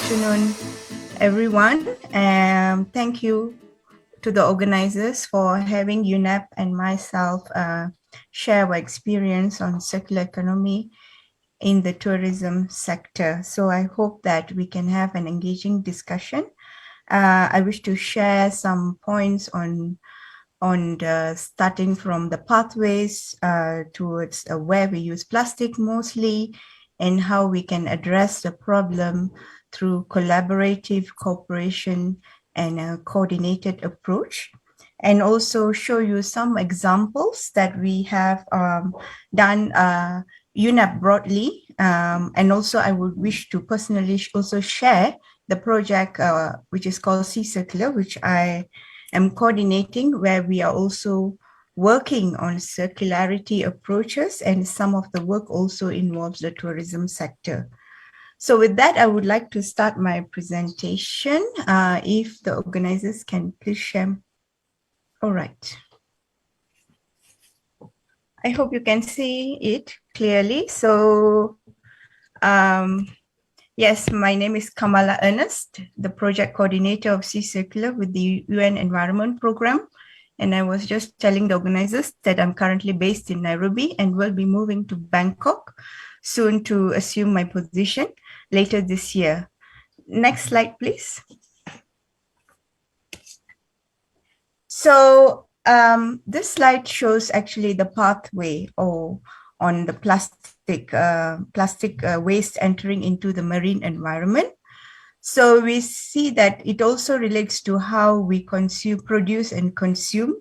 afternoon, everyone. Thank you to the organizers for having UNEP and myself share our experience on circular economy in the tourism sector. So I hope that we can have an engaging discussion. I wish to share some points on starting from the pathways towards where we use plastic mostly and how we can address the problem through collaborative cooperation and a coordinated approach, and also show you some examples that we have done UNEP broadly. And also I would wish to personally also share the project which is called Sea Circular, which I am coordinating, where we are also working on circularity approaches, and some of the work also involves the tourism sector. So with that, I would like to start my presentation. If the organizers can please share. All right. I hope you can see it clearly. So yes, my name is Kamala Ernest, the project coordinator of Sea Circular with the UN Environment Program. And I was just telling the organizers that I'm currently based in Nairobi and will be moving to Bangkok soon to assume my position later this year. Next slide, please. So this slide shows actually the pathway on the plastic waste entering into the marine environment. So we see that it also relates to how we produce and consume,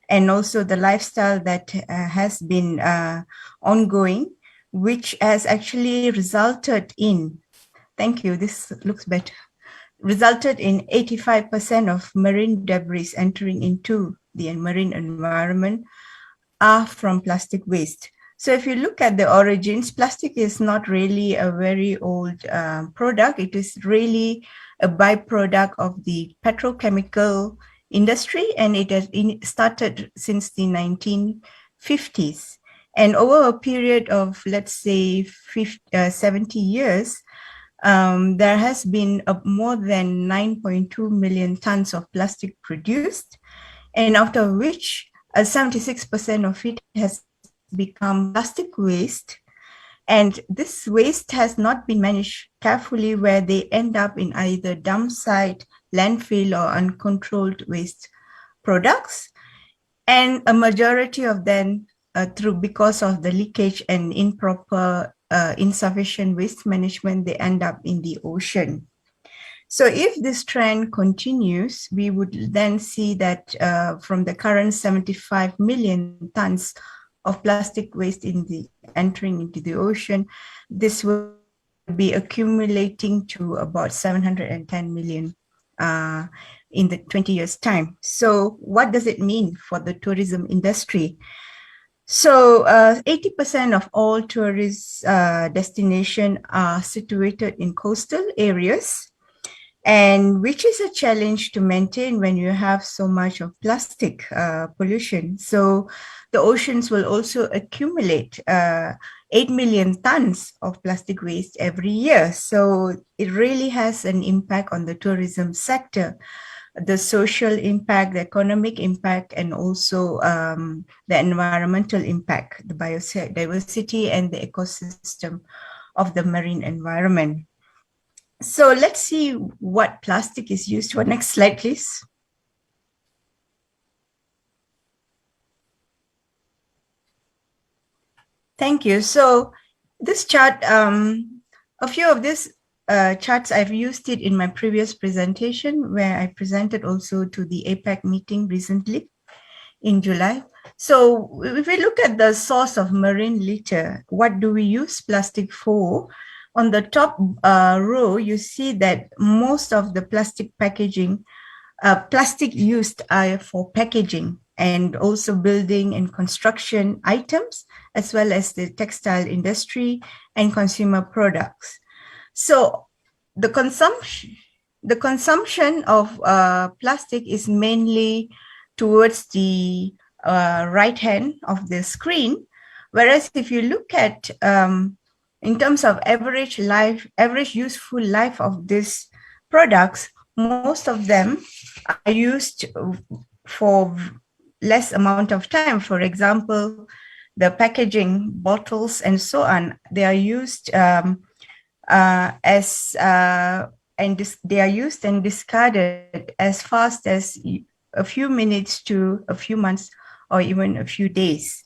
and also the lifestyle that has been ongoing, which has actually resulted in, thank you, this looks better, resulted in 85% of marine debris entering into the marine environment are from plastic waste. So if you look at the origins, plastic is not really a very old product. It is really a byproduct of the petrochemical industry, and it has started since the 1950s. And over a period of, let's say, 70 years, there has been more than 9.2 million tons of plastic produced, and out of which 76% of it has become plastic waste. And this waste has not been managed carefully, where they end up in either dump site, landfill, or uncontrolled waste products. And a majority of them, because of the leakage and improper, insufficient waste management, they end up in the ocean. So if this trend continues, we would then see that from the current 75 million tons of plastic waste entering into the ocean, this will be accumulating to about 710 million in the 20 years time. So what does it mean for the tourism industry? So 80% of all tourist destinations are situated in coastal areas, and which is a challenge to maintain when you have so much of plastic pollution. So the oceans will also accumulate 8 million tons of plastic waste every year. So it really has an impact on the tourism sector, the social impact, the economic impact, and also the environmental impact, the biodiversity and the ecosystem of the marine environment. So let's see what plastic is used for. Next slide, please. Thank you. So this chart, a few of these charts, I've used it in my previous presentation, where I presented also to the APEC meeting recently in July. So if we look at the source of marine litter, what do we use plastic for? On the top row, you see that most of the plastic packaging, plastic used are for packaging and also building and construction items, as well as the textile industry and consumer products. So the consumption of plastic is mainly towards the right hand of the screen, whereas if you look at in terms of average useful life of this products, most of them are used for less amount of time. For example, the packaging, bottles, and so on, they are used they are used and discarded as fast as a few minutes to a few months or even a few days.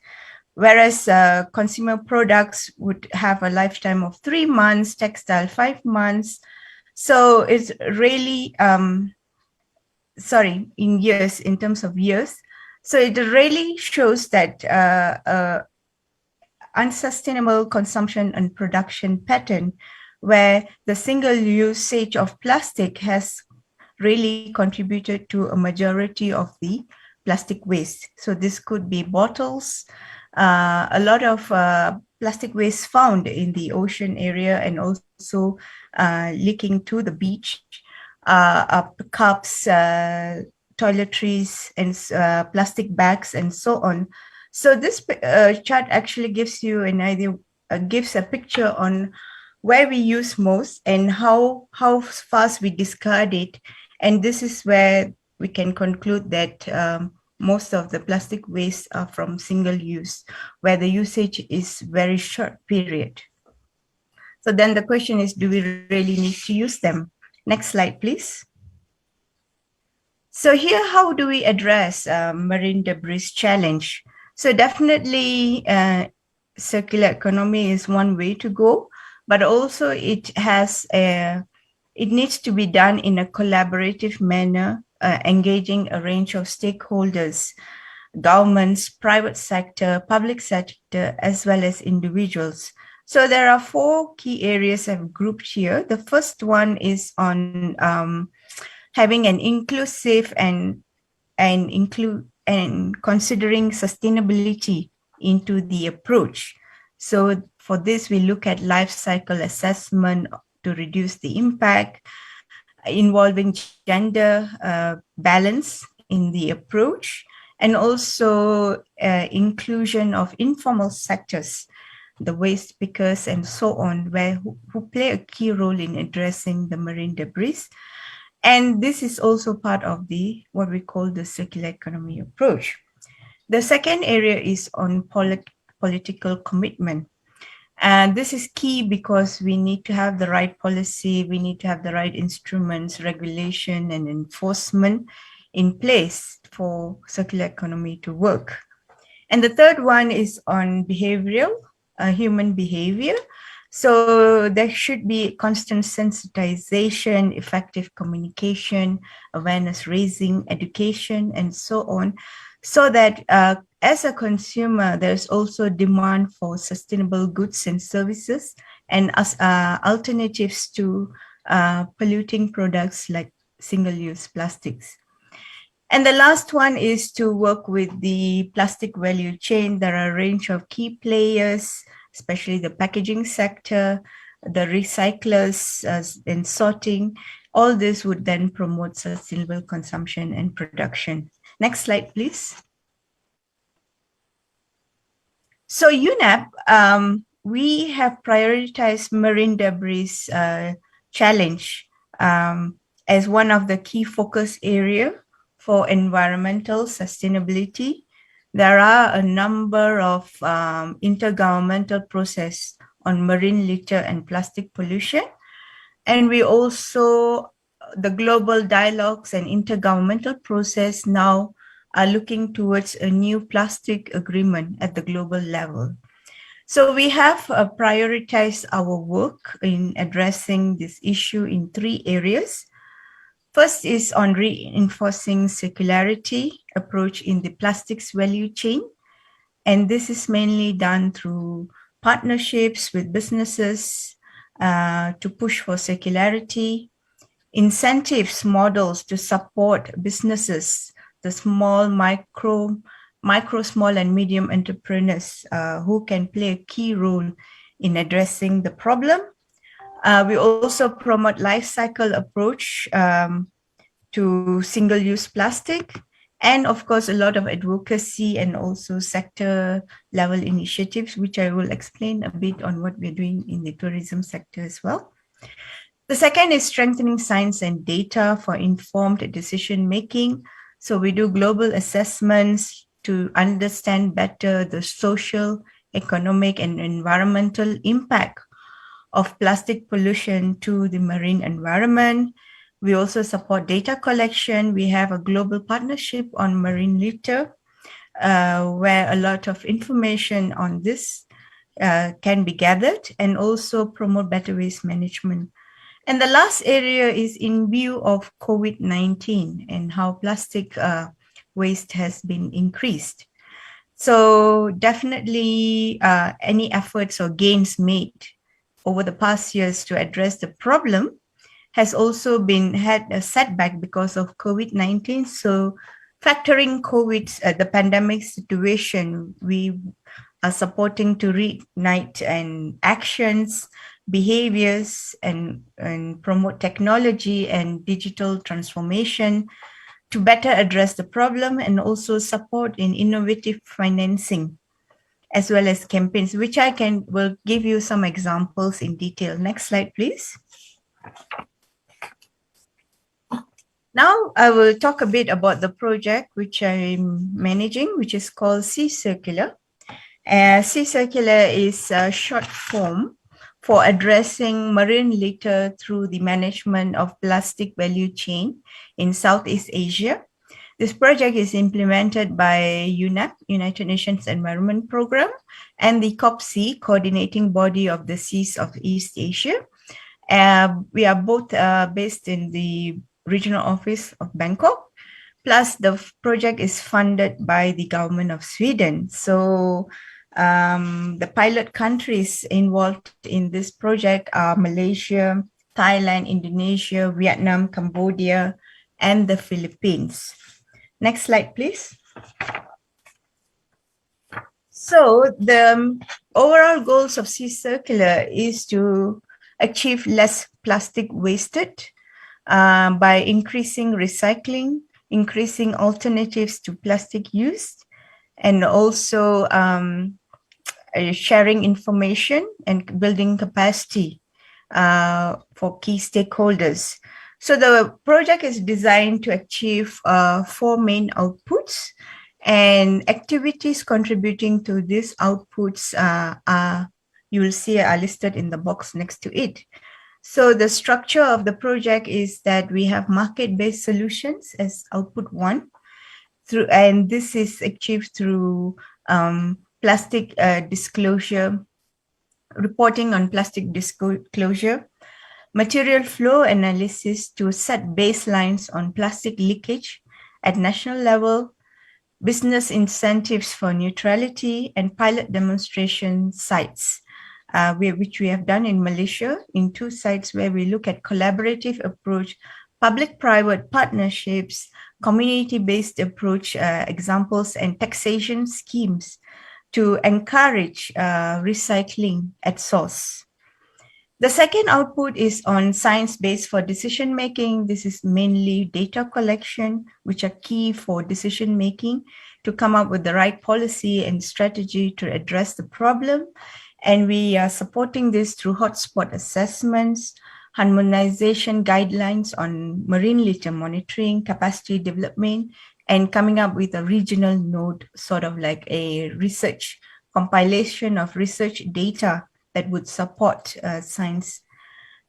Whereas consumer products would have a lifetime of 3 months, textile 5 months. So it's really, in years, in terms of years. So it really shows that unsustainable consumption and production pattern where the single usage of plastic has really contributed to a majority of the plastic waste. So this could be bottles, a lot of plastic waste found in the ocean area and also leaking to the beach, cups, toiletries, and plastic bags, and so on. So this chart actually gives you an idea, gives a picture on where we use most and how fast we discard it. And this is where we can conclude that most of the plastic waste are from single use, where the usage is very short period. So then the question is, do we really need to use them? Next slide, please. So here, how do we address marine debris challenge? So definitely circular economy is one way to go, but also it needs to be done in a collaborative manner, engaging a range of stakeholders, governments, private sector, public sector, as well as individuals. So there are 4 key areas I've grouped here. The first one is on having an inclusive and considering sustainability into the approach. So for this, we look at life cycle assessment to reduce the impact, involving gender balance in the approach, and also inclusion of informal sectors, the waste pickers and so on, who play a key role in addressing the marine debris. And this is also part of what we call the circular economy approach. The second area is on political commitment. And this is key because we need to have the right policy, we need to have the right instruments, regulation, and enforcement in place for circular economy to work. And the third one is on human behavior. So there should be constant sensitization, effective communication, awareness raising, education, and so on, so that as a consumer, there's also demand for sustainable goods and services and alternatives to polluting products like single-use plastics. And the last one is to work with the plastic value chain. There are a range of key players, especially the packaging sector, the recyclers and sorting. All this would then promote sustainable consumption and production. Next slide, please. So UNEP, we have prioritized marine debris challenge as one of the key focus area for environmental sustainability. There are a number of intergovernmental process on marine litter and plastic pollution. And we also, the global dialogues and intergovernmental process now are looking towards a new plastic agreement at the global level. So we have prioritized our work in addressing this issue in 3 areas. First is on reinforcing circularity approach in the plastics value chain. And this is mainly done through partnerships with businesses to push for circularity, incentives models to support businesses, the small, micro, small and medium entrepreneurs who can play a key role in addressing the problem. We also promote life cycle approach to single-use plastic, and of course, a lot of advocacy and also sector level initiatives, which I will explain a bit on what we're doing in the tourism sector as well. The second is strengthening science and data for informed decision making. So we do global assessments to understand better the social, economic, and environmental impact of plastic pollution to the marine environment. We also support data collection. We have a global partnership on marine litter, where a lot of information on this can be gathered, and also promote better waste management. And the last area is in view of COVID-19 and how plastic waste has been increased. So definitely any efforts or gains made over the past years to address the problem has also had a setback because of COVID-19. So factoring the pandemic situation, we are supporting to reignite and actions, behaviors, and promote technology and digital transformation to better address the problem, and also support in innovative financing as well as campaigns, which will give you some examples in detail. Next slide, please. Now I will talk a bit about the project which I'm managing, which is called Sea Circular. Sea Circular is a short form for addressing marine litter through the management of plastic value chain in Southeast Asia. This project is implemented by UNEP, United Nations Environment Programme, and the COPSEA, Coordinating Body of the Seas of East Asia. We are both based in the regional office of Bangkok, plus the project is funded by the government of Sweden. So the pilot countries involved in this project are Malaysia, Thailand, Indonesia, Vietnam, Cambodia, and the Philippines. Next slide, please. So the overall goals of Sea Circular is to achieve less plastic wasted by increasing recycling, increasing alternatives to plastic use, and also sharing information and building capacity for key stakeholders. So the project is designed to achieve 4 main outputs, and activities contributing to these outputs you will see are listed in the box next to it. So the structure of the project is that we have market-based solutions as output 1, and this is achieved through plastic disclosure, reporting on plastic disclosure, material flow analysis to set baselines on plastic leakage at national level, business incentives for neutrality, and pilot demonstration sites, which we have done in Malaysia in 2 sites where we look at collaborative approach, public-private partnerships, community-based approach examples, and taxation schemes to encourage recycling at source. The second output is on science-based for decision-making. This is mainly data collection, which are key for decision-making to come up with the right policy and strategy to address the problem. And we are supporting this through hotspot assessments, harmonization guidelines on marine litter monitoring, capacity development, and coming up with a regional node, sort of like a research compilation of research data that would support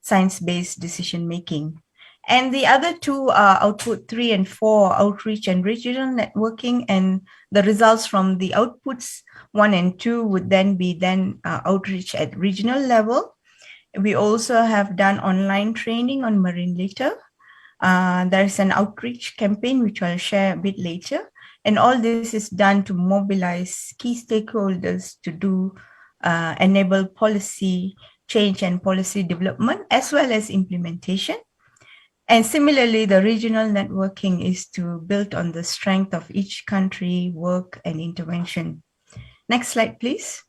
science-based decision-making. And the other 2 are output 3 and 4, outreach and regional networking, and the results from the outputs 1 and 2 would then be outreach at regional level. We also have done online training on marine litter. There's an outreach campaign, which I'll share a bit later. And all this is done to mobilize key stakeholders to enable policy change and policy development, as well as implementation. And similarly, the regional networking is to build on the strength of each country, work, and intervention. Next slide, please.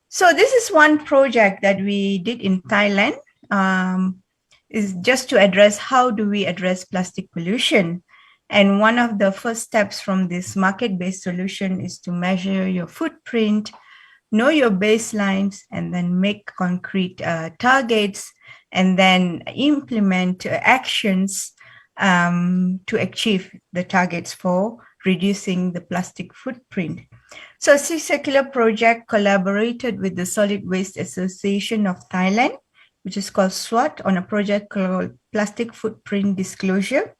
So this is one project that we did in Thailand, is just to address how do we address plastic pollution. And one of the first steps from this market-based solution is to measure your footprint, know your baselines, and then make concrete targets, and then implement actions to achieve the targets for reducing the plastic footprint. So C-Circular Project collaborated with the Solid Waste Association of Thailand, which is called SWAT, on a project called Plastic Footprint Disclosure.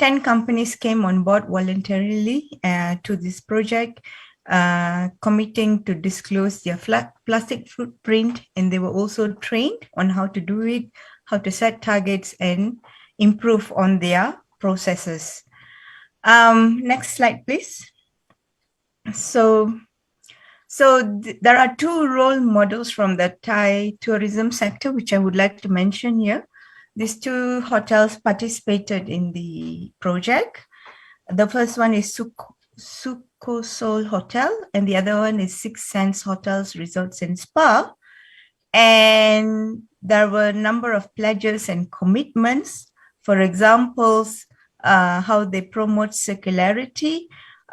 10 companies came on board voluntarily to this project, committing to disclose their plastic footprint, and they were also trained on how to do it, how to set targets, and improve on their processes. Next slide, please. So there are two role models from the Thai tourism sector, which I would like to mention here. These two hotels participated in the project. The first one is Sukosol Hotel, and the other one is Six Sense Hotels, Resorts and Spa. And there were a number of pledges and commitments. For example, how they promote circularity.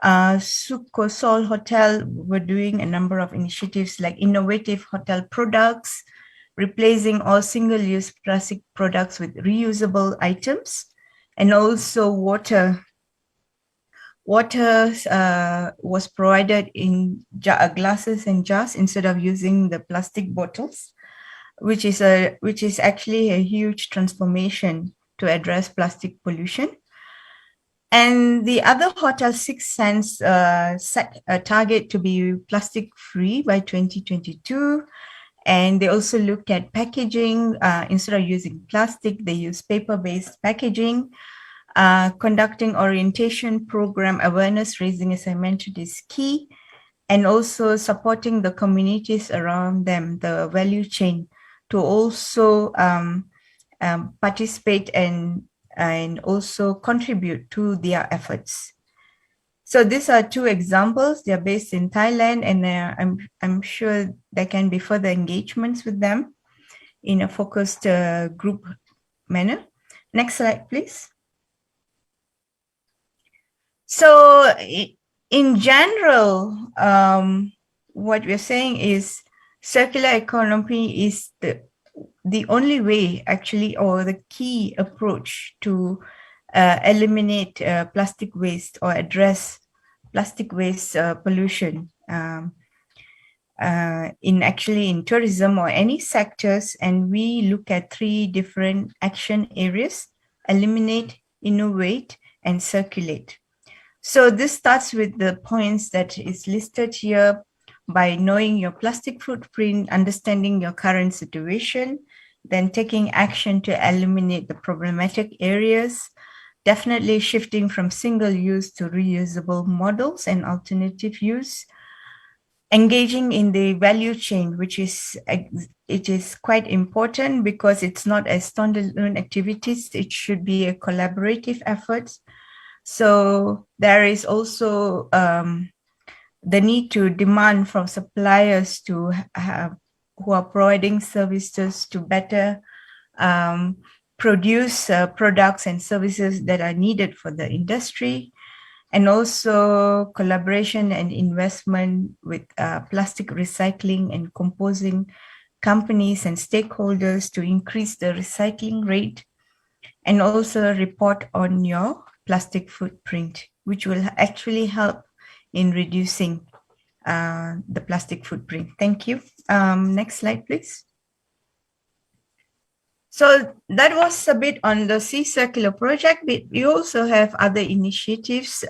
Sukosol Hotel were doing a number of initiatives like innovative hotel products, replacing all single-use plastic products with reusable items, and also water was provided in glasses and jars instead of using the plastic bottles, which is actually a huge transformation to address plastic pollution. And the other hotel, Six Sense, set a target to be plastic free by 2022. And they also looked at packaging. Instead of using plastic, they use paper-based packaging. Conducting orientation program awareness raising, as I mentioned, is key. And also supporting the communities around them, the value chain, to also participate and also contribute to their efforts. So these are two examples. They are based in Thailand, and I'm sure there can be further engagements with them in a focused group manner. Next slide, please. So in general, what we're saying is circular economy is the only way, actually, or the key approach to eliminate plastic waste or address plastic waste pollution in tourism or any sectors. And we look at 3 different action areas: eliminate, innovate, and circulate. So this starts with the points that is listed here: by knowing your plastic footprint, understanding your current situation, then taking action to eliminate the problematic areas, definitely shifting from single-use to reusable models and alternative use, engaging in the value chain, which is quite important because it's not a standalone activities. It should be a collaborative effort. So there is also the need to demand from suppliers to have, who are providing services, to better produce products and services that are needed for the industry, and also collaboration and investment with plastic recycling and composing companies and stakeholders to increase the recycling rate, and also report on your plastic footprint, which will actually help in reducing the plastic footprint. Thank you. Next slide, please. So that was a bit on the Sea Circular project, but we also have other initiatives.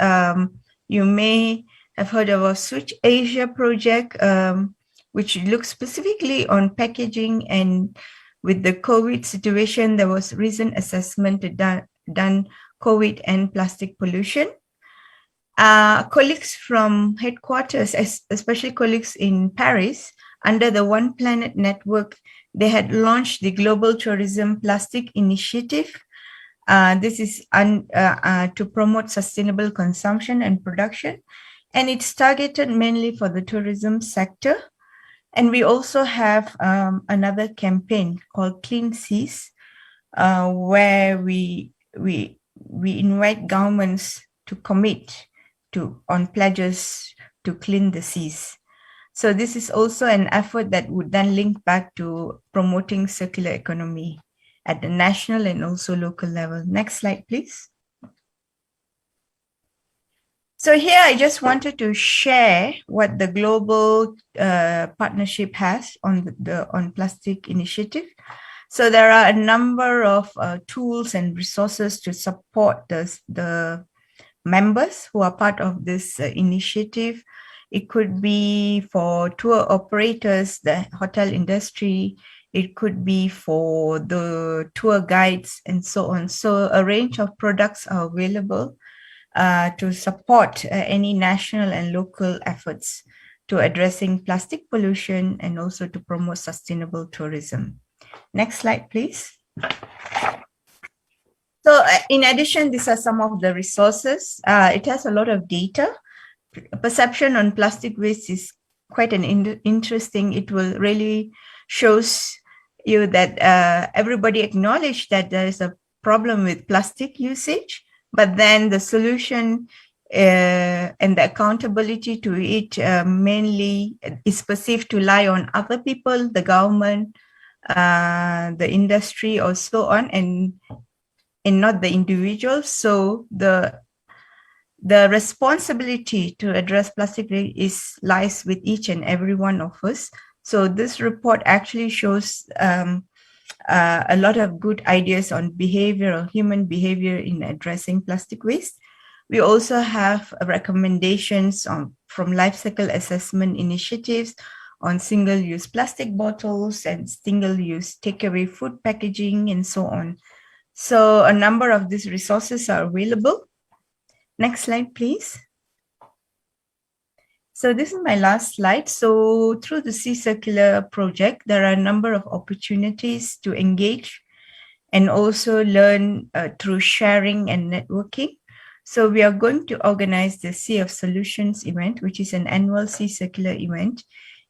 You may have heard of our Switch Asia project, which looks specifically on packaging, and with the COVID situation, there was recent assessment done COVID and plastic pollution. Colleagues from headquarters, especially colleagues in Paris, under the One Planet Network, they had launched the Global Tourism Plastic Initiative. This is to promote sustainable consumption and production, and it's targeted mainly for the tourism sector. And we also have another campaign called Clean Seas, where we invite governments to commit on pledges to clean the seas. So this is also an effort that would then link back to promoting circular economy at the national and also local level. Next slide, please. So here I just wanted to share what the global partnership has on on plastic initiative. So there are a number of tools and resources to support the members who are part of this initiative. It could be for tour operators, the hotel industry. It could be for the tour guides and so on. So a range of products are available to support any national and local efforts to addressing plastic pollution and also to promote sustainable tourism. Next slide, please. So in addition, these are some of the resources. It has a lot of data. Perception on plastic waste is quite an interesting. It will really shows you that everybody acknowledge that there is a problem with plastic usage, but then the solution and the accountability to it mainly is perceived to lie on other people, the government, the industry, or so on, and not the individuals. So the responsibility to address plastic waste lies with each and every one of us. So this report actually shows a lot of good ideas on behavior, human behavior in addressing plastic waste. We also have recommendations from life cycle assessment initiatives on single-use plastic bottles and single-use takeaway food packaging and so on. So a number of these resources are available. Next slide, please. So this is my last slide. So through the Sea Circular project, there are a number of opportunities to engage and also learn through sharing and networking. So we are going to organize the Sea of Solutions event, which is an annual Sea Circular event.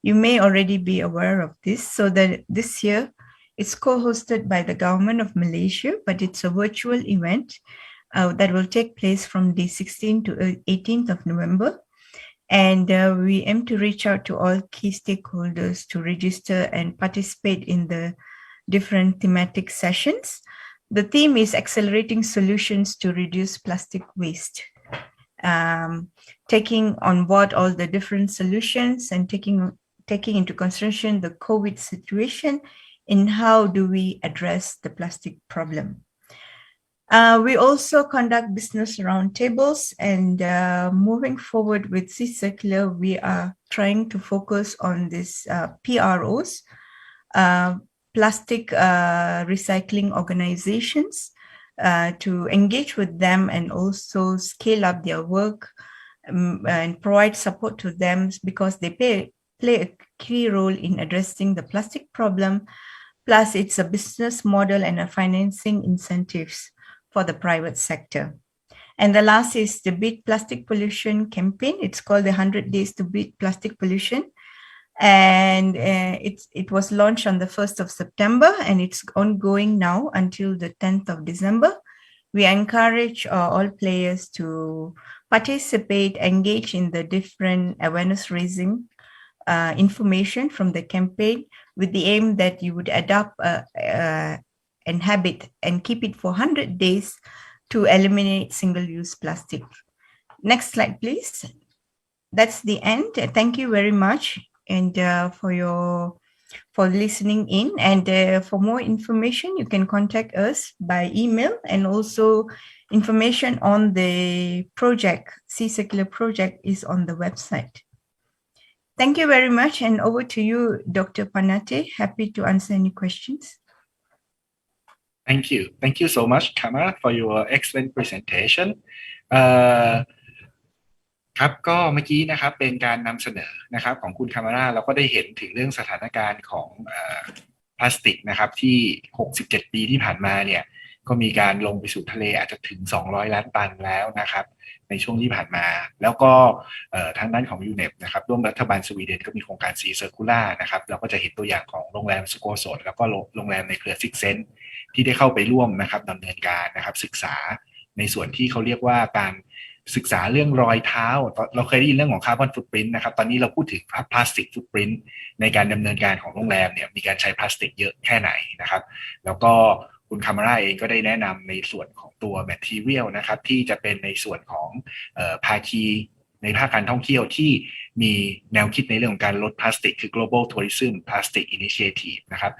You may already be aware of this. So that this year, it's co-hosted by the government of Malaysia, but it's a virtual event that will take place from the 16th to 18th of November. And we aim to reach out to all key stakeholders to register and participate in the different thematic sessions. The theme is accelerating solutions to reduce plastic waste. Taking on board all the different solutions and taking into consideration the COVID situation and how do we address the plastic problem. We also conduct business roundtables, and moving forward with Sea Circular, we are trying to focus on this PROs, plastic recycling organizations, to engage with them and also scale up their work and provide support to them because they play a key role in addressing the plastic problem. Plus, it's a business model and a financing incentives for the private sector. And the last is the Beat Plastic Pollution campaign. It's called the 100 Days to Beat Plastic Pollution. And it was launched on the 1st of September, and it's ongoing now until the 10th of December. We encourage all players to participate, engage in the different awareness raising information from the campaign with the aim that you would adopt and habit and keep it for 100 days to eliminate single-use plastic. Next slide, please. That's the end. Thank you very much and for listening in. And for more information, you can contact us by email, and also information on the project, Sea Circular project, is on the website. Thank you very much, and over to you, Dr. Panate. Happy to answer any questions. Thank you. Thank you so much, Kama, for your excellent presentation. ครับก็เมื่อกี้นะครับเป็นการนำเสนอนะครับของคุณคามาร่าเราก็ได้เห็นถึงเรื่องสถานการณ์ของพลาสติกนะครับที่67ปีที่ผ่านมาเนี่ยก็มีการลงไปสู่ทะเลอาจจะถึง200ล้านตันแล้วนะครับในช่วงที่ผ่านมาแล้วก็ทางด้านของยูเนปนะครับร่วมรัฐบาลสวีเดนก็มีโครงการซีเซอร์คูล่านะครับเราก็จะเห็นตัวอย่างของโรงแรมสโกโซดแล้วก็โรงแรมในเครือซิกเซนที่ได้เข้าไปร่วมนะครับดำเนินการนะครับศึกษาในส่วนที่เขาเรียกว่าการ ศึกษาเรื่องรอยเท้าเราเคยได้ยินเรื่องของคาร์บอนฟุตปรินต์นะครับตอนนี้เราพูดถึงพลาสติกฟุตปรินต์ในการดำเนินการของโรงแรมเนี่ยมีการใช้พลาสติกเยอะแค่ไหนนะครับแล้วก็คุณคามาร่าเองก็ได้แนะนำในส่วนของตัว material นะครับที่จะเป็นในส่วนของภาคีในภาคการท่องเที่ยวที่มีแนวคิดในเรื่องของการลดพลาสติกคือ global tourism plastic initiative นะครับ